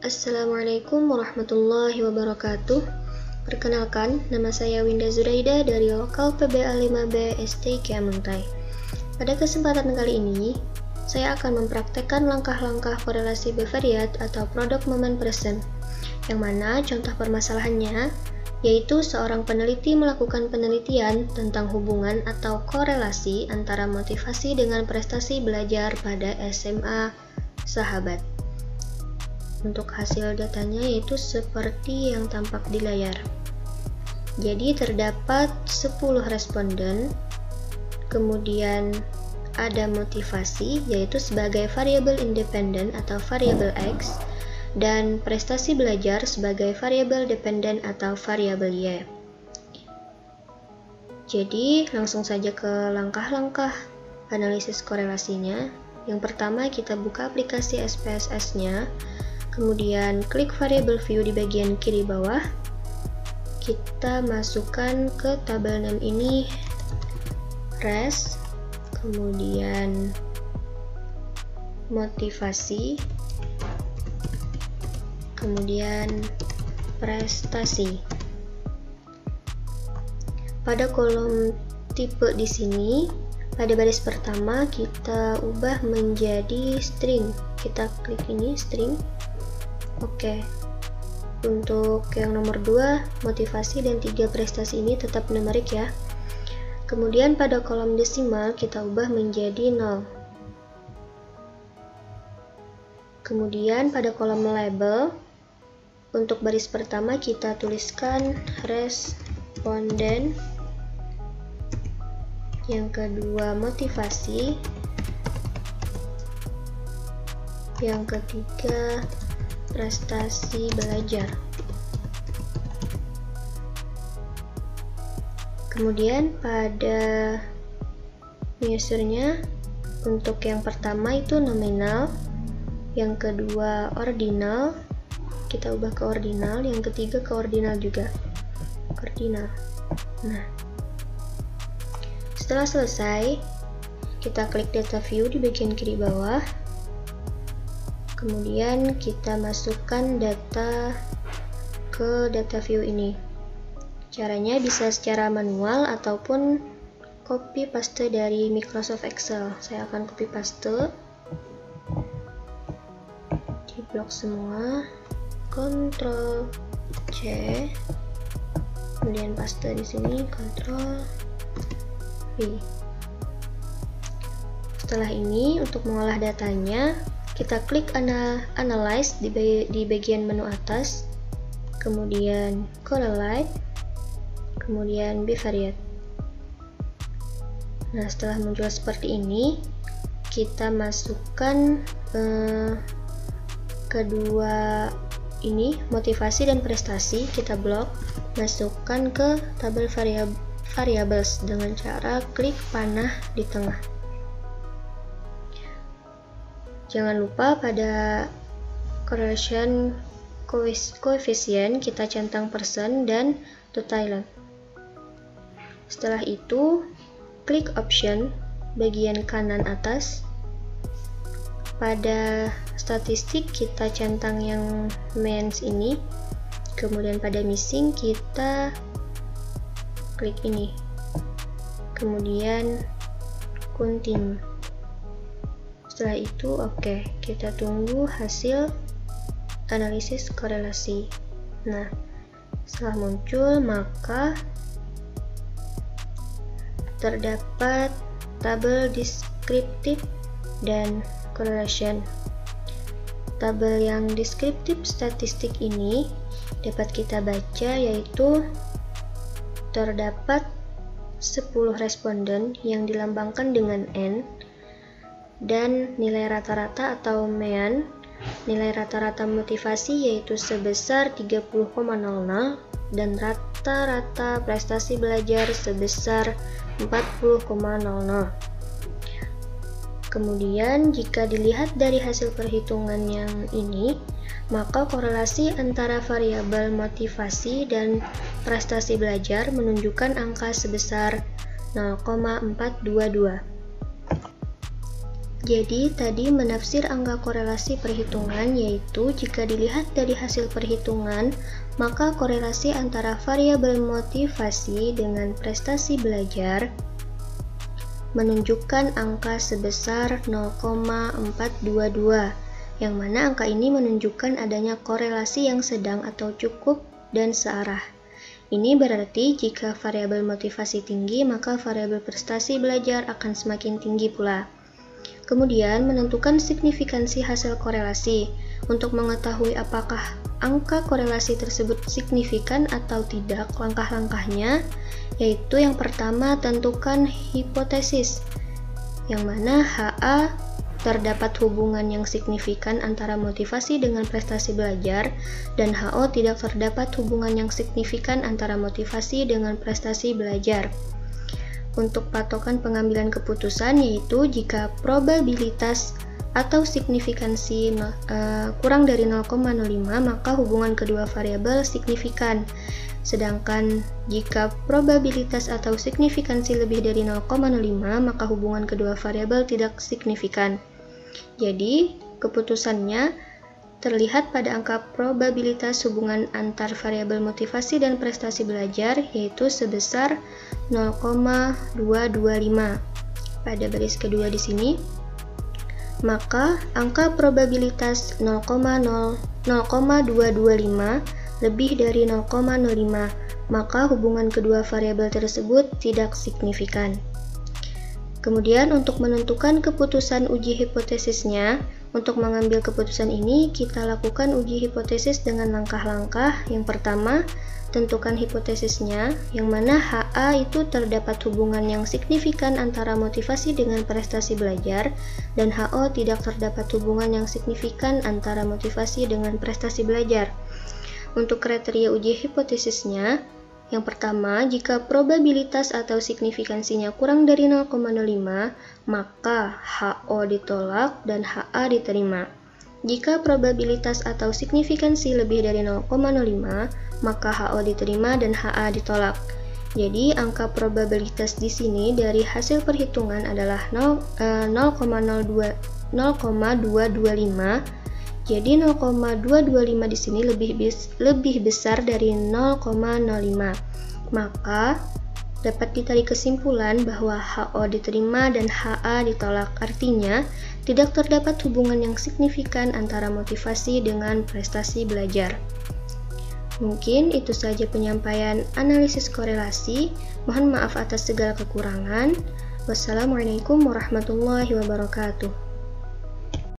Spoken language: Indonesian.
Assalamualaikum warahmatullahi wabarakatuh. Perkenalkan, nama saya Winda Zuraida dari Lokal PBA 5B STK Muntai. Pada kesempatan kali ini, saya akan mempraktekkan langkah-langkah korelasi bivariat atau product moment present, yang mana contoh permasalahannya yaitu seorang peneliti melakukan penelitian tentang hubungan atau korelasi antara motivasi dengan prestasi belajar pada SMA sahabat. Untuk hasil datanya yaitu seperti yang tampak di layar. Jadi terdapat 10 responden, kemudian ada motivasi yaitu sebagai variabel independen atau variabel X, dan prestasi belajar sebagai variabel dependen atau variabel Y. Jadi langsung saja ke langkah-langkah analisis korelasinya. Yang pertama, kita buka aplikasi SPSS-nya, kemudian klik variable view di bagian kiri bawah. Kita masukkan ke tabel name ini res, kemudian motivasi, kemudian prestasi. Pada kolom tipe di sini, pada baris pertama kita ubah menjadi string. Kita klik ini string. Oke. Untuk yang nomor 2, motivasi dan 3 prestasi ini tetap numerik ya. Kemudian pada kolom desimal kita ubah menjadi 0. Kemudian pada kolom label, untuk baris pertama kita tuliskan responden, yang kedua motivasi, yang ketiga prestasi belajar. Kemudian pada measure-nya, untuk yang pertama itu nominal, yang kedua ordinal, kita ubah ke ordinal, yang ketiga ke ordinal juga, ordinal. Nah, setelah selesai, kita klik data view di bagian kiri bawah, kemudian kita masukkan data ke data view ini. Caranya bisa secara manual ataupun copy paste dari Microsoft Excel. Saya akan copy paste di blok semua, Ctrl C, kemudian paste di sini, Ctrl V. Setelah ini, untuk mengolah datanya, kita klik Analyze di bagian menu atas, kemudian Correlate, kemudian Bivariate. Nah, setelah muncul seperti ini, kita masukkan kedua ini, motivasi dan prestasi, kita blok, masukkan ke tabel variables dengan cara klik panah di tengah. Jangan lupa pada correlation coefficient kita centang persen dan total. Setelah itu, klik option bagian kanan atas. Pada statistik kita centang yang means ini, kemudian pada missing kita klik ini, kemudian continue. Setelah itu oke, kita tunggu hasil analisis korelasi. Nah, setelah muncul maka terdapat tabel deskriptif dan correlation. Tabel yang deskriptif statistik ini dapat kita baca yaitu terdapat 10 responden yang dilambangkan dengan N, dan nilai rata-rata atau mean, nilai rata-rata motivasi yaitu sebesar 30,00 dan rata-rata prestasi belajar sebesar 40,00. Kemudian jika dilihat dari hasil perhitungan yang ini, maka korelasi antara variabel motivasi dan prestasi belajar menunjukkan angka sebesar 0,422. Jadi tadi menafsir angka korelasi perhitungan yaitu jika dilihat dari hasil perhitungan, maka korelasi antara variabel motivasi dengan prestasi belajar menunjukkan angka sebesar 0,422, yang mana angka ini menunjukkan adanya korelasi yang sedang atau cukup dan searah. Ini berarti jika variabel motivasi tinggi, maka variabel prestasi belajar akan semakin tinggi pula. Kemudian, menentukan signifikansi hasil korelasi. Untuk mengetahui apakah angka korelasi tersebut signifikan atau tidak, langkah-langkahnya yaitu yang pertama, tentukan hipotesis, yang mana HA terdapat hubungan yang signifikan antara motivasi dengan prestasi belajar, dan HO tidak terdapat hubungan yang signifikan antara motivasi dengan prestasi belajar. Untuk patokan pengambilan keputusan yaitu jika probabilitas atau signifikansi kurang dari 0,05 maka hubungan kedua variabel signifikan. Sedangkan jika probabilitas atau signifikansi lebih dari 0,05 maka hubungan kedua variabel tidak signifikan. Jadi keputusannya terlihat pada angka probabilitas hubungan antar variabel motivasi dan prestasi belajar yaitu sebesar 0,225 pada baris kedua di sini. Maka angka probabilitas 0,225 lebih dari 0,05, maka hubungan kedua variabel tersebut tidak signifikan. Kemudian untuk menentukan keputusan uji hipotesisnya, untuk mengambil keputusan ini kita lakukan uji hipotesis dengan langkah-langkah. Yang pertama, tentukan hipotesisnya, yang mana HA itu terdapat hubungan yang signifikan antara motivasi dengan prestasi belajar, dan HO tidak terdapat hubungan yang signifikan antara motivasi dengan prestasi belajar. Untuk kriteria uji hipotesisnya, yang pertama, jika probabilitas atau signifikansinya kurang dari 0,05, maka HO ditolak dan HA diterima. Jika probabilitas atau signifikansi lebih dari 0,05, maka HO diterima dan HA ditolak. Jadi, angka probabilitas di sini dari hasil perhitungan adalah 0,225. Jadi 0,225 di sini lebih besar dari 0,05. Maka dapat ditarik kesimpulan bahwa HO diterima dan HA ditolak. Artinya, tidak terdapat hubungan yang signifikan antara motivasi dengan prestasi belajar. Mungkin itu saja penyampaian analisis korelasi. Mohon maaf atas segala kekurangan. Wassalamualaikum warahmatullahi wabarakatuh.